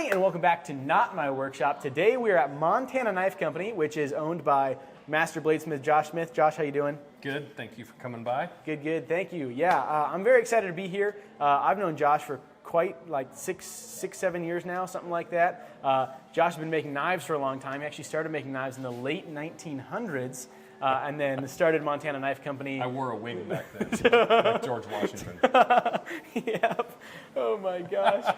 everybody, and welcome back to Not My Workshop. Today we are at Montana Knife Company, which is owned by Master Bladesmith Josh Smith. Josh, how you doing? Good, thank you for coming by. Good, good, thank you. Yeah, I'm very excited to be here. I've known Josh for quite like six, 7 years now, something like that. Josh has been making knives for a long time. He actually started making knives in the late 1900s. And then started Montana Knife Company. I wore a wig back then, so like George Washington. Yep. Oh my gosh.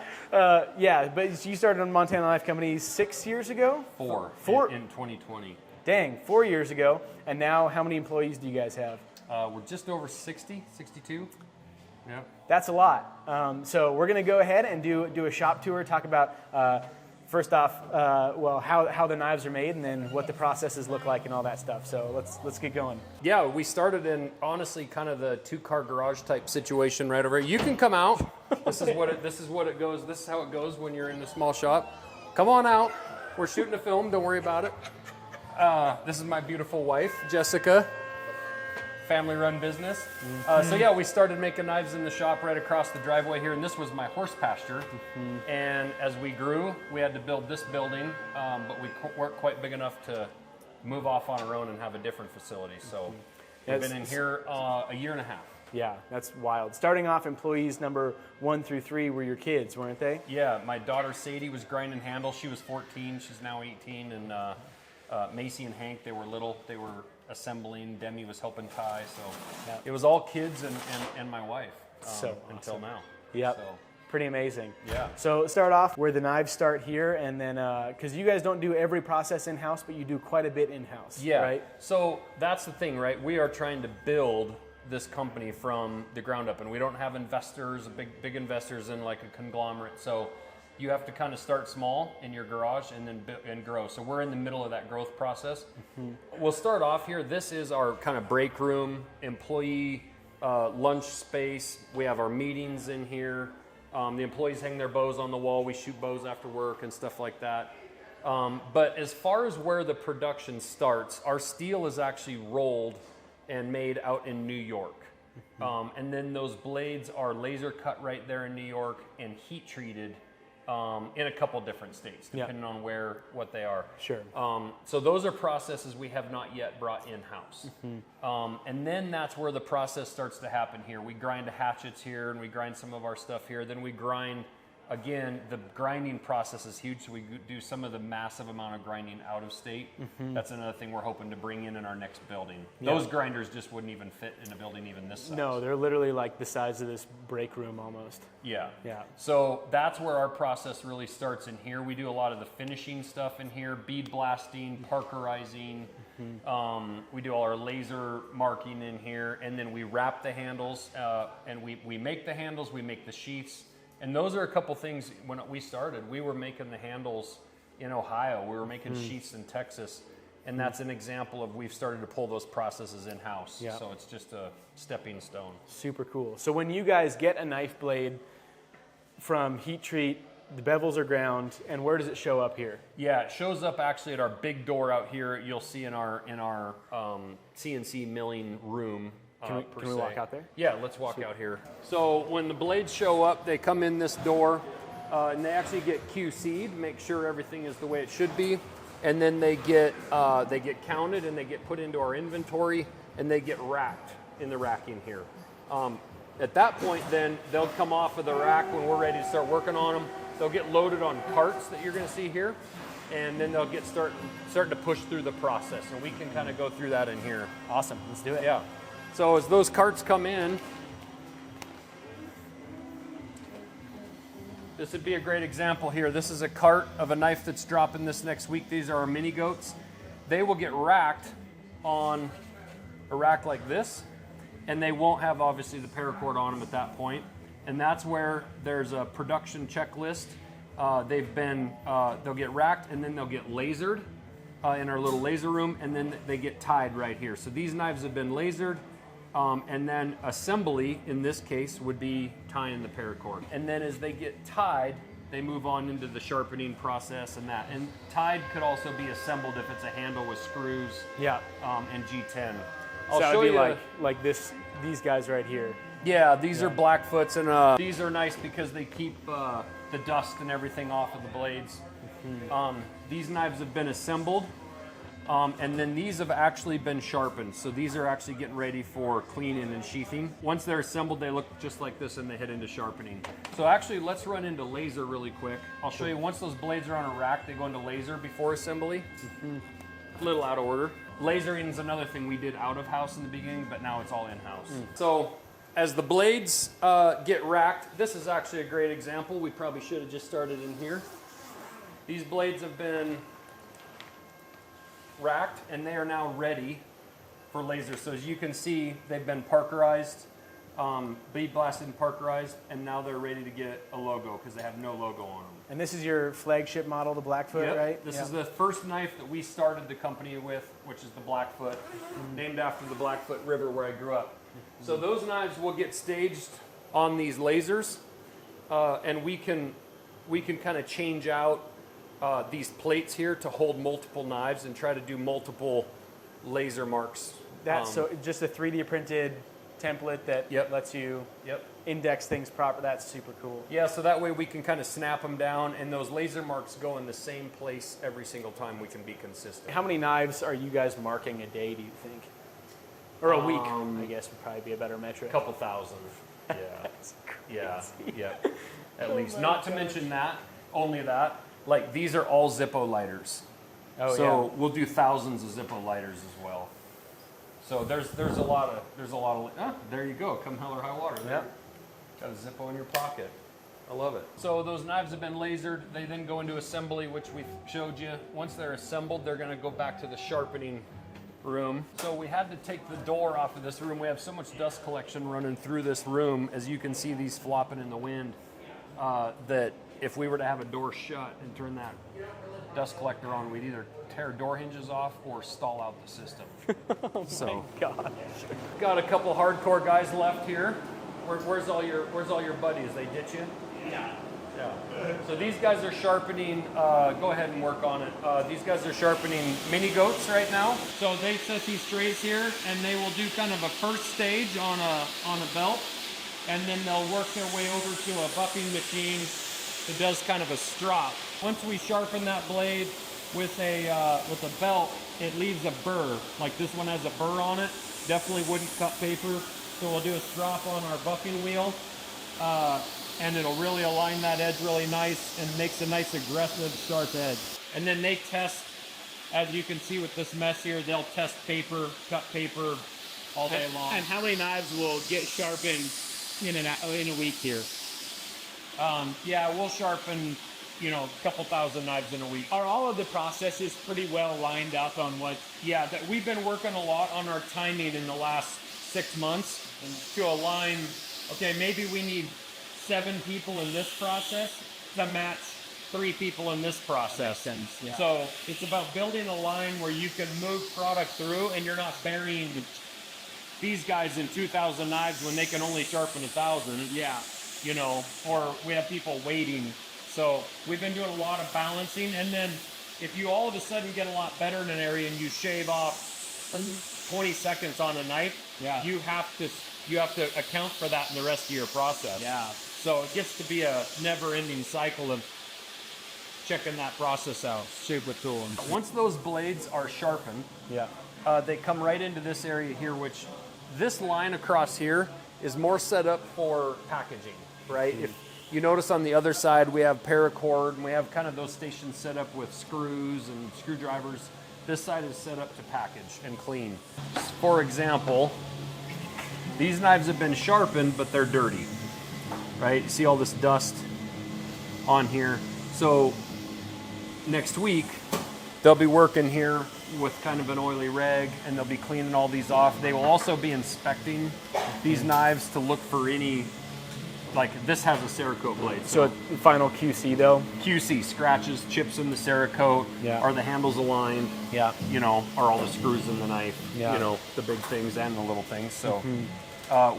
Yeah, but you started on Montana Knife Company 6 years ago? Four. In 2020. Dang, 4 years ago. And now how many employees do you guys have? We're just over 60, 62. Yep. That's a lot. So we're going to go ahead and do a shop tour, talk about first off, well, how the knives are made, and then what the processes look like and all that stuff. So let's get going. Yeah, we started in honestly kind of the two-car garage type situation right over here. You can come out. This is what it goes. This is how it goes when you're in a small shop. Come on out. We're shooting a film. Don't worry about it. This is my beautiful wife, Jessica. Family-run business. So yeah, we started making knives in the shop right across the driveway here, and this was my horse pasture. And as we grew, we had to build this building, but we weren't quite big enough to move off on our own and have a different facility. So we've been in here a year and a half. Yeah, that's wild. Starting off, employees number 1 through 3 were your kids, weren't they? Yeah, my daughter Sadie was grinding handles. She was 14. She's now 18. And Macy and Hank, they were little. They were assembling. Demi was helping tie. So yeah. It was all kids and my wife until now. Yep. So. Pretty amazing. Yeah. So start off where the knives start here, and then because you guys don't do every process in-house, but you do quite a bit in-house. Yeah. Right. So that's the thing, right? We are trying to build this company from the ground up, and we don't have investors, big investors in like a conglomerate. So you have to kind of start small in your garage and then grow. So we're in the middle of that growth process. We'll start off here. This is our kind of break room, employee lunch space. We have our meetings in here. The employees hang their bows on the wall. We shoot bows after work and stuff like that. But as far as where the production starts, our steel is actually rolled and made out in New York. And then those blades are laser cut right there in New York and heat treated in a couple different states, depending on what they are. Sure. So those are processes we have not yet brought in-house. And then that's where the process starts to happen here. We grind hatchets here, and we grind some of our stuff here. Then we grind, again, the grinding process is huge, so we do some of the massive amount of grinding out of state. That's another thing we're hoping to bring in our next building. Those grinders just wouldn't even fit in a building even this size. No, they're literally like the size of this break room almost. Yeah. Yeah. So that's where our process really starts in here. We do a lot of the finishing stuff in here, bead blasting, parkerizing. We do all our laser marking in here, and then we wrap the handles, and we make the handles, we make the sheaths. And those are a couple things. When we started, we were making the handles in Ohio. We were making sheaths in Texas. And that's an example of we've started to pull those processes in-house. Yeah. So it's just a stepping stone. Super cool. So when you guys get a knife blade from heat treat, the bevels are ground, and where does it show up here? Yeah, it shows up actually at our big door out here. You'll see in our CNC milling room. Can we walk out there? Yeah, let's walk out here. So when the blades show up, they come in this door, and they actually get QC'd, make sure everything is the way it should be, and then they get counted and they get put into our inventory, and they get racked in the racking here. At that point, then they'll come off of the rack when we're ready to start working on them. They'll get loaded on carts that you're going to see here, and then they'll get starting to push through the process, and we can kind of go through that in here. Awesome. Let's do it. Yeah. So as those carts come in, this would be a great example here. This is a cart of a knife that's dropping this next week. These are our mini goats. They will get racked on a rack like this, and they won't have obviously the paracord on them at that point. And that's where there's a production checklist. They'll get racked, and then they'll get lasered in our little laser room, and then they get tied right here. So these knives have been lasered. And then assembly, in this case, would be tying the paracord. And then as they get tied, they move on into the sharpening process and that. And tied could also be assembled if it's a handle with screws. Yeah. And G10. I'll show you like these guys right here. Yeah, these are Blackfoots, and these are nice because they keep the dust and everything off of the blades. These knives have been assembled, and then these have actually been sharpened. So these are actually getting ready for cleaning and sheathing. Once they're assembled, they look just like this, and they head into sharpening. So actually, let's run into laser really quick. I'll show you, once those blades are on a rack, they go into laser before assembly. A little out of order. Lasering is another thing we did out of house in the beginning, but now it's all in-house. So as the blades get racked, this is actually a great example. We probably should have just started in here. These blades have been racked, and they are now ready for laser. So as you can see, they've been parkerized, bead blasted and parkerized, and now they're ready to get a logo because they have no logo on them. And this is your flagship model, the Blackfoot, right? This is the first knife that we started the company with, which is the Blackfoot, named after the Blackfoot River where I grew up. So those knives will get staged on these lasers, and we can kind of change out these plates here to hold multiple knives and try to do multiple laser marks. That's so just a 3D printed template that lets you index things proper. That's super cool. Yeah, so that way we can kind of snap them down, and those laser marks go in the same place every single time. We can be consistent. How many knives are you guys marking a day, do you think? Or a week, I guess would probably be a better metric. A couple thousand. Yeah. Yeah. At least. Not to mention that, only that. Like, these are all Zippo lighters. So we'll do thousands of Zippo lighters as well. So there's a lot of there you go, come hell or high water. There. Got a Zippo in your pocket. I love it. So those knives have been lasered. They then go into assembly, which we showed you. Once they're assembled, they're going to go back to the sharpening room. So we had to take the door off of this room. We have so much dust collection running through this room, as you can see these flopping in the wind, that if we were to have a door shut and turn that dust collector on, we'd either tear door hinges off or stall out the system. Oh my gosh. Got a couple hardcore guys left here. Where's all your buddies? They ditch you? Yeah. So these guys are sharpening. Go ahead and work on it. These guys are sharpening mini goats right now. So they set these trays here, and they will do kind of a first stage on a belt, and then they'll work their way over to a buffing machine that does kind of a strop. Once we sharpen that blade with a belt, it leaves a burr. Like this one has a burr on it. Definitely wouldn't cut paper. So we'll do a strop on our buffing wheel, and it'll really align that edge really nice and makes a nice aggressive sharp edge. And then they test, as you can see with this mess here, they'll test paper, cut paper all day long. And how many knives will get sharpened in a week here? Yeah, we'll sharpen, a couple thousand knives in a week. Are all of the processes pretty well lined up on what? Yeah, we've been working a lot on our timing in the last 6 months to align. Okay, maybe we need 7 people in this process to match 3 people in this process. Yeah. So it's about building a line where you can move product through, and you're not burying these guys in 2,000 knives when they can only sharpen 1,000. Yeah. Or we have people waiting. So we've been doing a lot of balancing, and then if you all of a sudden get a lot better in an area and you shave off 20 seconds on a knife, you have to account for that in the rest of your process. Yeah. So it gets to be a never-ending cycle of checking that process out. Super cool. Once those blades are sharpened, they come right into this area here, which this line across here is more set up for packaging, right? If you notice on the other side, we have paracord, and we have kind of those stations set up with screws and screwdrivers. This side is set up to package and clean. For example, these knives have been sharpened, but they're dirty, right? You see all this dust on here. So next week, they'll be working here with kind of an oily rag, and they'll be cleaning all these off. They will also be inspecting these knives to look for any, like this has a Cerakote blade. So final QC though? QC, scratches, chips in the Cerakote. Are the handles aligned? Are all the screws in the knife? The big things and the little things. So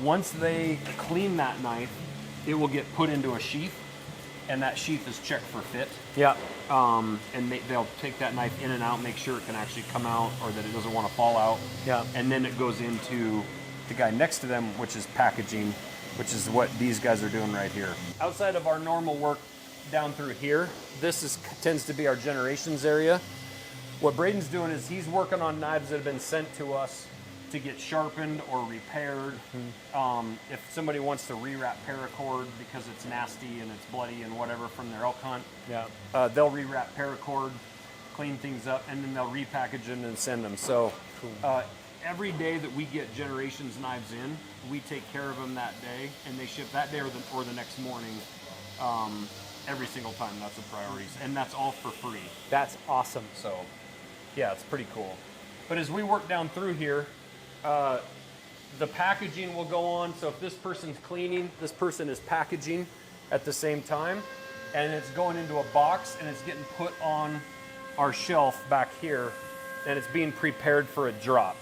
once they clean that knife, it will get put into a sheath, and that sheath is checked for fit. And they'll take that knife in and out, make sure it can actually come out or that it doesn't want to fall out. And then it goes into the guy next to them, which is packaging. which is what these guys are doing right here. Outside of our normal work down through here, tends to be our generations area. What Braden's doing is he's working on knives that have been sent to us to get sharpened or repaired. If somebody wants to rewrap paracord because it's nasty and it's bloody and whatever from their elk hunt, they'll rewrap paracord, clean things up, and then they'll repackage them and send them. So every day that we get generations knives in, we take care of them that day, and they ship that day or the next morning. Every single time. That's the priorities, and that's all for free. That's awesome. So yeah, it's pretty cool. But as we work down through here, the packaging will go on. So if this person's cleaning, this person is packaging at the same time, and it's going into a box and it's getting put on our shelf back here, and it's being prepared for a drop.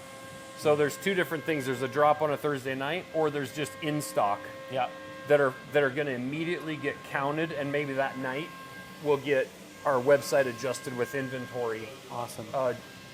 So there's two different things. There's a drop on a Thursday night, or there's just in stock that are going to immediately get counted, and maybe that night we'll get our website adjusted with inventory. Awesome.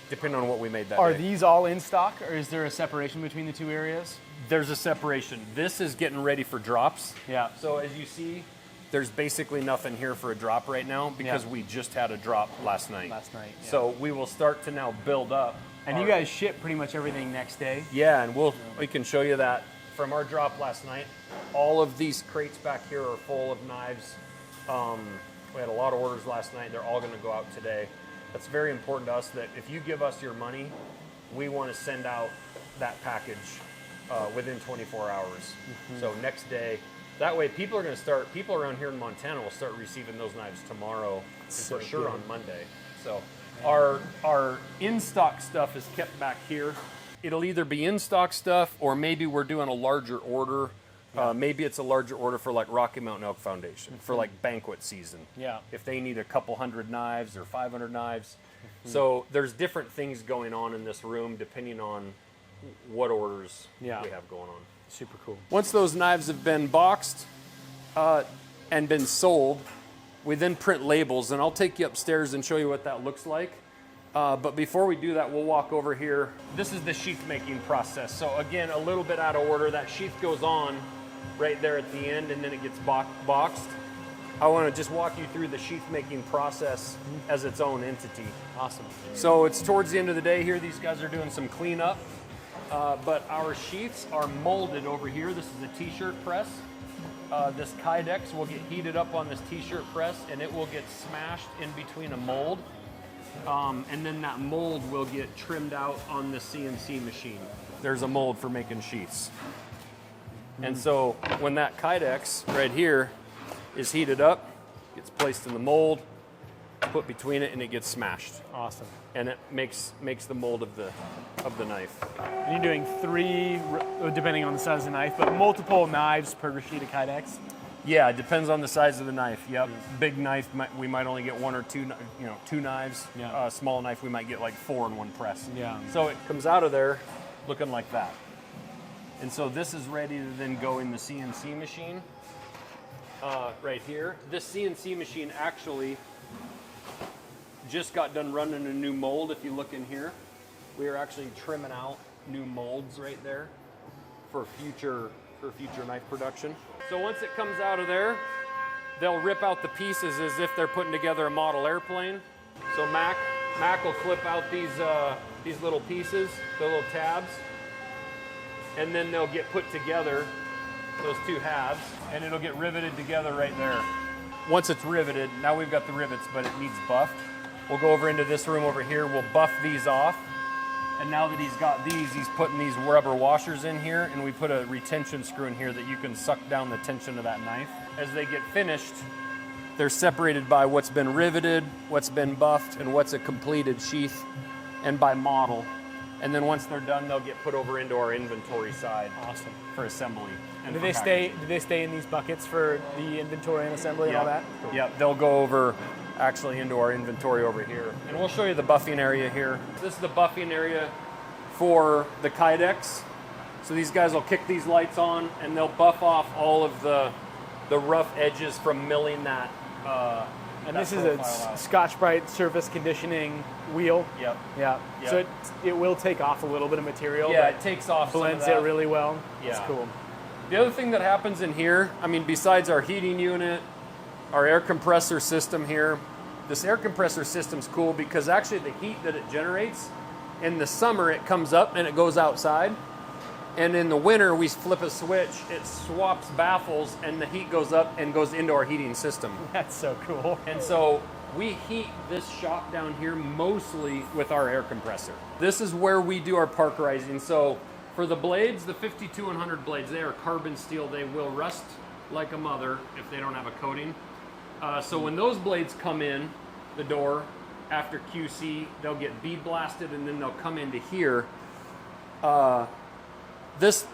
Depending on what we made that Are day. these all in stock, or is there a separation between the two areas? There's a separation. This is getting ready for drops. Yeah. So as you see, there's basically nothing here for a drop right now because we just had a drop last night. Yeah. So we will start to now build up. And you guys ship pretty much everything next day? Yeah, and we can show you that from our drop last night. All of these crates back here are full of knives. We had a lot of orders last night. They're all going to go out today. That's very important to us that if you give us your money, we want to send out that package within 24 hours. So next day, that way people around here in Montana will start receiving those knives tomorrow, and for sure on Monday. So our in-stock stuff is kept back here. It'll either be in-stock stuff, or maybe we're doing a larger order. Maybe it's a larger order for like Rocky Mountain Elk Foundation for like banquet season. Yeah. If they need a couple hundred knives or 500 knives. So there's different things going on in this room depending on what orders we have going on. Super cool. Once those knives have been boxed and been sold, we then print labels, and I'll take you upstairs and show you what that looks like. But before we do that, we'll walk over here. This is the sheath making process. So again, a little bit out of order. That sheath goes on right there at the end, and then it gets boxed. I want to just walk you through the sheath making process as its own entity. Awesome. So it's towards the end of the day here. These guys are doing some cleanup, but our sheaths are molded over here. This is a t-shirt press. This Kydex will get heated up on this t-shirt press, and it will get smashed in between a mold. And then that mold will get trimmed out on the CNC machine. There's a mold for making sheaths. And so when that Kydex right here is heated up, gets placed in the mold, put between it, and it gets smashed. Awesome. And it makes the mold of the knife. And you're doing 3, depending on the size of the knife, but multiple knives per sheet of Kydex? Yeah, it depends on the size of the knife. Yep. Big knife, we might only get 1 or 2, 2 knives. Yeah. Small knife, we might get like 4 in one press. Yeah. So it comes out of there looking like that. And so this is ready to then go in the CNC machine right here. This CNC machine actually just got done running a new mold. If you look in here, we are actually trimming out new molds right there for future knife production. So once it comes out of there, they'll rip out the pieces as if they're putting together a model airplane. So Mac will clip out these little pieces, the little tabs, and then they'll get put together, those 2 halves, and it'll get riveted together right there. Once it's riveted, now we've got the rivets, but it needs buffed. We'll go over into this room over here, we'll buff these off. And now that he's got these, he's putting these rubber washers in here, and we put a retention screw in here that you can suck down the tension of that knife. As they get finished, they're separated by what's been riveted, what's been buffed, and what's a completed sheath, and by model. And then once they're done, they'll get put over into our inventory side. Awesome. For assembly. And Do for they packaging. stay in these buckets for the inventory and assembly and all that? Cool. Yep, they'll go over actually into our inventory over here. And we'll show you the buffing area here. This is the buffing area for the Kydex. So these guys will kick these lights on, and they'll buff off all of the rough edges from milling that. And this is a Scotch-Brite surface conditioning wheel. Yep. Yeah. Yep. So it will take off a little bit of material. Yeah, but it takes off. blends some of it that. really well. Yeah. That's cool. The other thing that happens in here, I mean, besides our heating unit, our air compressor system here, this air compressor system's cool because actually the heat that it generates, in the summer it comes up and it goes outside. And in the winter we flip a switch, it swaps baffles and the heat goes up and goes into our heating system. That's so cool. And so we heat this shop down here mostly with our air compressor. This is where we do our parkerizing. So for the blades, the 5200 blades, they are carbon steel. They will rust like a mother if they don't have a coating. So when those blades come in the door after QC, they'll get bead blasted and then they'll come into here. This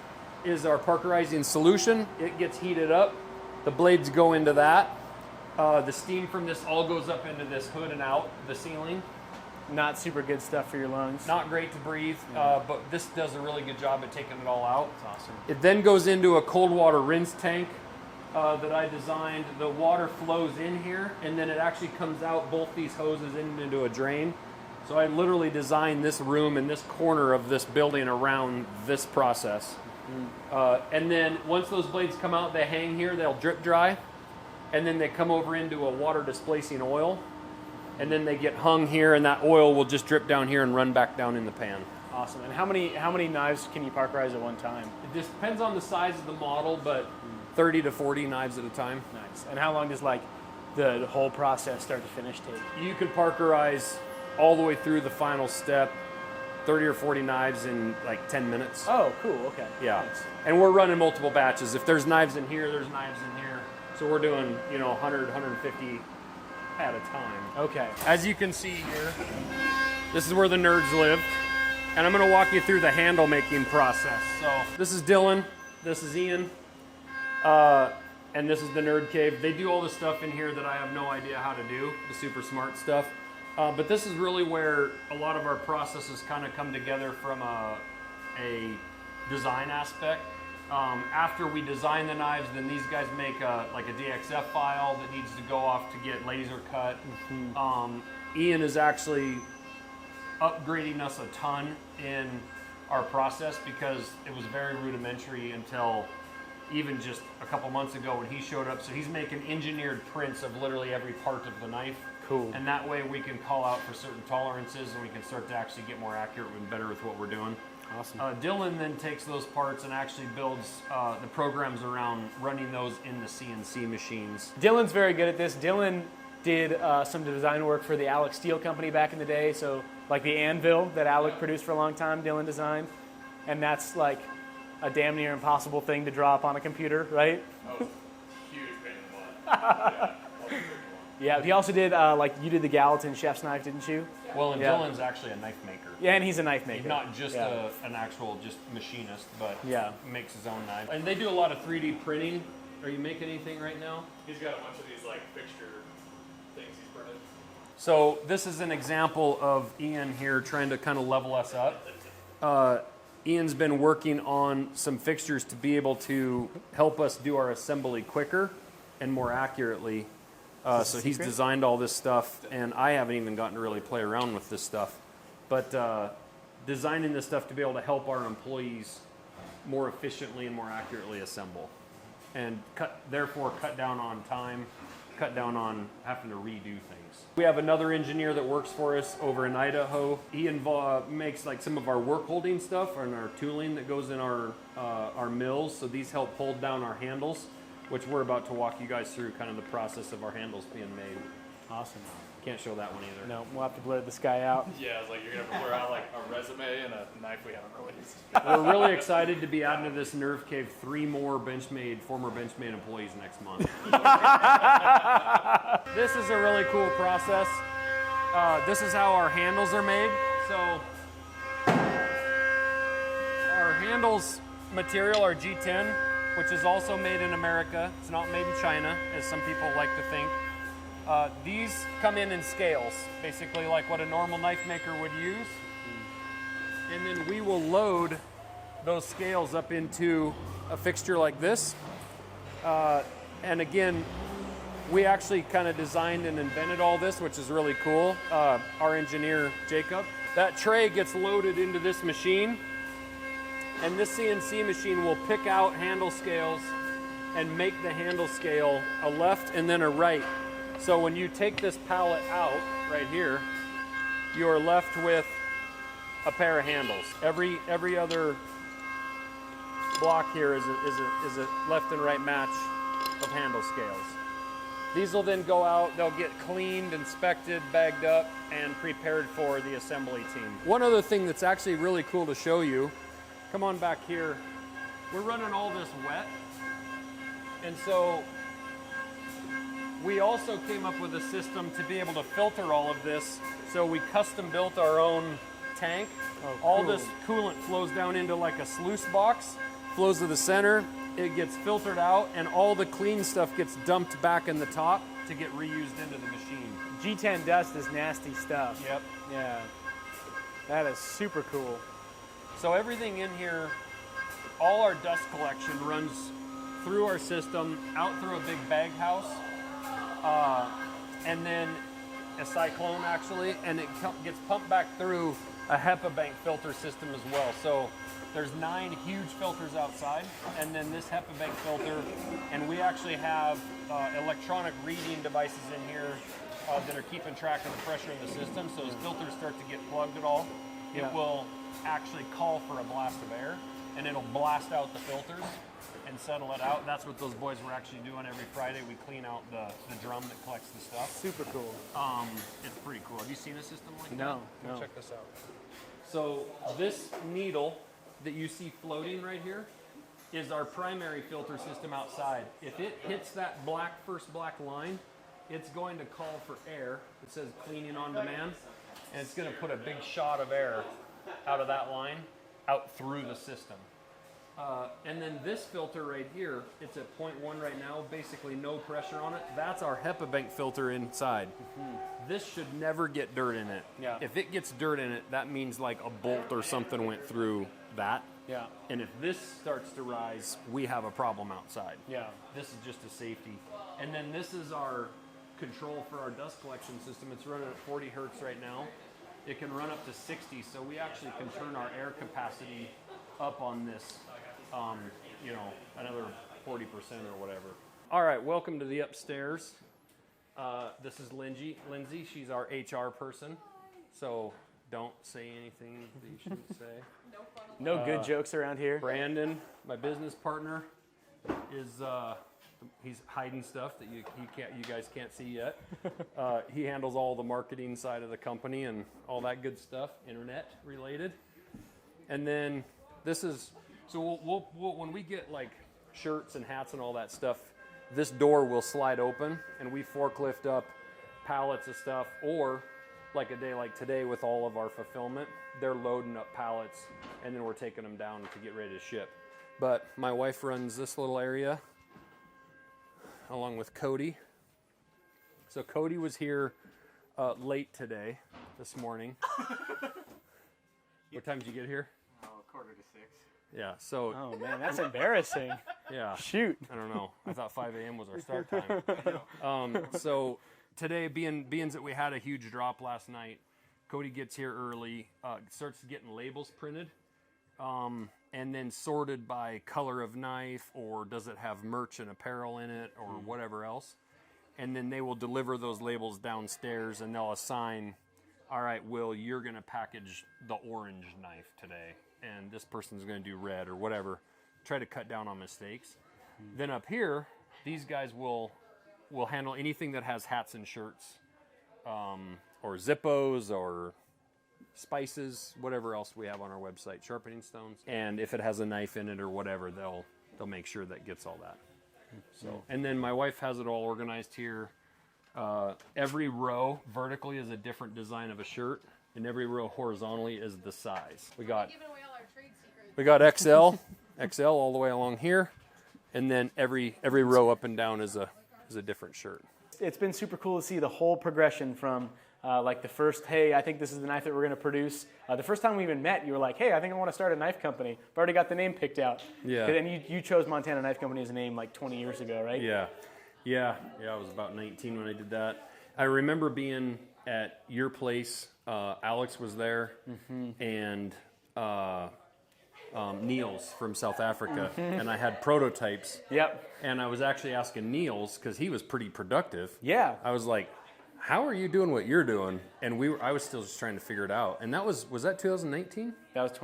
is our parkerizing solution. It gets heated up. The blades go into that. The steam from this all goes up into this hood and out the ceiling. Not super good stuff for your lungs. Not great to breathe, but this does a really good job at taking it all out. That's awesome. It then goes into a cold water rinse tank that I designed. The water flows in here, and then it actually comes out both these hoses into a drain. So I literally designed this room and this corner of this building around this process. And then once those blades come out, they hang here, they'll drip dry, and then they come over into a water displacing oil. And then they get hung here, and that oil will just drip down here and run back down in the pan. Awesome. And how many knives can you parkerize at one time? It just depends on the size of the model, but 30 to 40 knives at a time. Nice. And how long does like the whole process start to finish take? You could parkerize all the way through the final step, 30 or 40 knives in like 10 minutes. Oh, cool. Okay. Yeah. Nice. And we're running multiple batches. If there's knives in here, there's knives in here. So we're doing, 100, 150 at a time. Okay. As you can see here, this is where the nerds live. And I'm gonna walk you through the handle making process. So this is Dylan, this is Ian, and this is the Nerd Cave. They do all the stuff in here that I have no idea how to do, the super smart stuff. But this is really where a lot of our processes kind of come together from a design aspect. After we design the knives, then these guys make a DXF file that needs to go off to get laser cut. Ian is actually upgrading us a ton in our process because it was very rudimentary until even just a couple months ago when he showed up. So he's making engineered prints of literally every part of the knife. Cool. And that way we can call out for certain tolerances and we can start to actually get more accurate and better with what we're doing. Awesome. Dylan then takes those parts and actually builds the programs around running those in the CNC machines. Dylan's very good at this. Dylan did some design work for the Alec Steel Company back in the day. So like the anvil that Alec produced for a long time, Dylan designed. And that's like a damn near impossible thing to draw up on a computer, right? Oh, huge pain in the butt. Yeah, he also did, you did the Gallatin chef's knife, didn't you? Well, and Yeah. Dylan's actually a knife maker. Yeah, and he's a knife maker. He's not just Yeah. an actual machinist, but Yeah. makes his own knife. And they do a lot of 3D printing. Are you making anything right now? He's got a bunch of these fixture things he's printed. So this is an example of Ian here trying to kind of level us up. Ian's been working on some fixtures to be able to help us do our assembly quicker and more accurately. So he's designed all this stuff, and I haven't even gotten to really play around with this stuff. But designing this stuff to be able to help our employees more efficiently and more accurately assemble. And therefore cut down on time, cut down on having to redo things. We have another engineer that works for us over in Idaho. He makes some of our work holding stuff and our tooling that goes in our mills. So these help hold down our handles, which we're about to walk you guys through kind of the process of our handles being made. Awesome. Can't show that one either. No, we'll have to blur this guy out. Yeah, it's you're going to blur out a resume and a knife we haven't released. We're really excited to be adding to this Nerve Cave 3 more former Benchmade employees next month. This is a really cool process. This is how our handles are made. So our handles material are G10, which is also made in America. It's not made in China, as some people like to think. These come in scales, basically like what a normal knife maker would use. And then we will load those scales up into a fixture like this. And again, we actually kind of designed and invented all this, which is really cool. Our engineer, Jacob. That tray gets loaded into this machine. And this CNC machine will pick out handle scales and make the handle scale a left and then a right. So when you take this pallet out right here, you are left with a pair of handles. Every other block here is a left and right match of handle scales. These will then go out, they'll get cleaned, inspected, bagged up, and prepared for the assembly team. One other thing that's actually really cool to show you, come on back here, we're running all this wet, and so we also came up with a system to be able to filter all of this, so we custom built our own tank. Oh, all cool. this coolant flows down into like a sluice box, flows to the center, it gets filtered out, and all the clean stuff gets dumped back in the top to get reused into the machine. G10 dust is nasty stuff. Yep. Yeah. That is super cool. So everything in here, all our dust collection runs through our system, out through a big bag house, and then a cyclone actually, and it gets pumped back through a HEPA bank filter system as well. So there's 9 huge filters outside, and then this HEPA bank filter, and we actually have electronic reading devices in here that are keeping track of the pressure in the system. So as filters start to get plugged at all, it will actually call for a blast of air, and it'll blast out the filters and settle it out. That's what those boys were actually doing every Friday. We clean out the drum that collects the stuff. Super cool. It's pretty cool. Have you seen a system like that? No. Come check this out. So this needle that you see floating right here is our primary filter system outside. If it hits that first black line, it's going to call for air. It says cleaning on demand, and it's going to put a big shot of air out of that line out through the system. And then this filter right here, it's at 0.1 right now, basically no pressure on it. That's our HEPA bank filter inside. This should never get dirt in it. Yeah. If it gets dirt in it, that means like a bolt or something went through that. Yeah. And if this starts to rise, we have a problem outside. Yeah. This is just a safety. And then this is our control for our dust collection system. It's running at 40 hertz right now. It can run up to 60, so we actually can turn our air capacity up on this, another 40% or whatever. All right, welcome to the upstairs. This is Lindsay. She's our HR person, so don't say anything that you shouldn't say. No good jokes around here. Brandon, my business partner, is he's hiding stuff that you guys can't see yet. He handles all the marketing side of the company and all that good stuff, internet related. And then this is we'll when we get like shirts and hats and all that stuff, this door will slide open and we forklift up pallets of stuff, or like a day like today with all of our fulfillment, they're loading up pallets and then we're taking them down to get ready to ship. But my wife runs this little area along with Cody. So Cody was here late today, this morning. What time did you get here? 5:45. Yeah, so... Oh, man, that's embarrassing. Yeah. Shoot. I don't know. I thought 5 a.m. was our start time. So today, being that we had a huge drop last night, Cody gets here early, starts getting labels printed, and then sorted by color of knife, or does it have merch and apparel in it, or whatever else. And then they will deliver those labels downstairs, and they'll assign, all right, Will, you're going to package the orange knife today, and this person's going to do red or whatever. Try to cut down on mistakes. Then up here, these guys will handle anything that has hats and shirts, or Zippos, or spices, whatever else we have on our website, sharpening stones. And if it has a knife in it or whatever, they'll make sure that gets all that. So, and then my wife has it all organized here. Every row vertically is a different design of a shirt, and every row horizontally is the size. We got XL all the way along here, and then every row up and down is a different shirt. It's been super cool to see the whole progression from like the first, hey, I think this is the knife that we're going to produce. The first time we even met, you were like, hey, I think I want to start a knife company. I've already got the name picked out. Yeah. And you chose Montana Knife Company as a name like 20 years ago, right? Yeah. I was about 19 when I did that. I remember being at your place. Alex was there, and Niels from South Africa, and I had prototypes. Yep. And I was actually asking Niels, because he was pretty productive. Yeah. I was like, how are you doing what you're doing? And I was still just trying to figure it out. And that was that 2019? That was 18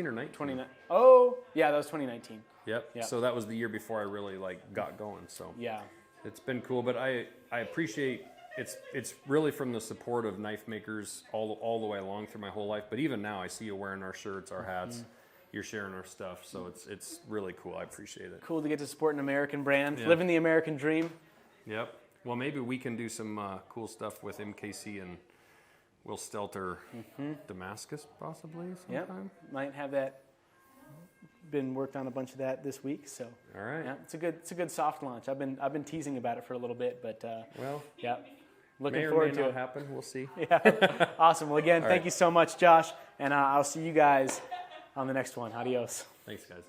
or 19? 29. Oh, yeah, that was 2019. Yep. Yep. So that was the year before I really like got going. So Yeah. it's been cool, but I appreciate it's really from the support of knife makers all the way along through my whole life. But even now, I see you wearing our shirts, our hats. You're sharing our stuff, so it's really cool. I appreciate it. Cool to get to support an American brand, Yeah. living the American dream. Yep. Well, maybe we can do some cool stuff with MKC and Will Stelter Damascus possibly Yep. sometime. Might have that. Been worked on a bunch of that this week, so All right. yeah, it's a good soft launch. I've been teasing about it for a little bit, but Well, yeah, looking may or forward may to not it. happen. We'll see. Yeah, awesome. Well, again, All thank right. you so much, Josh, and I'll see you guys on the next one. Adios. Thanks, guys.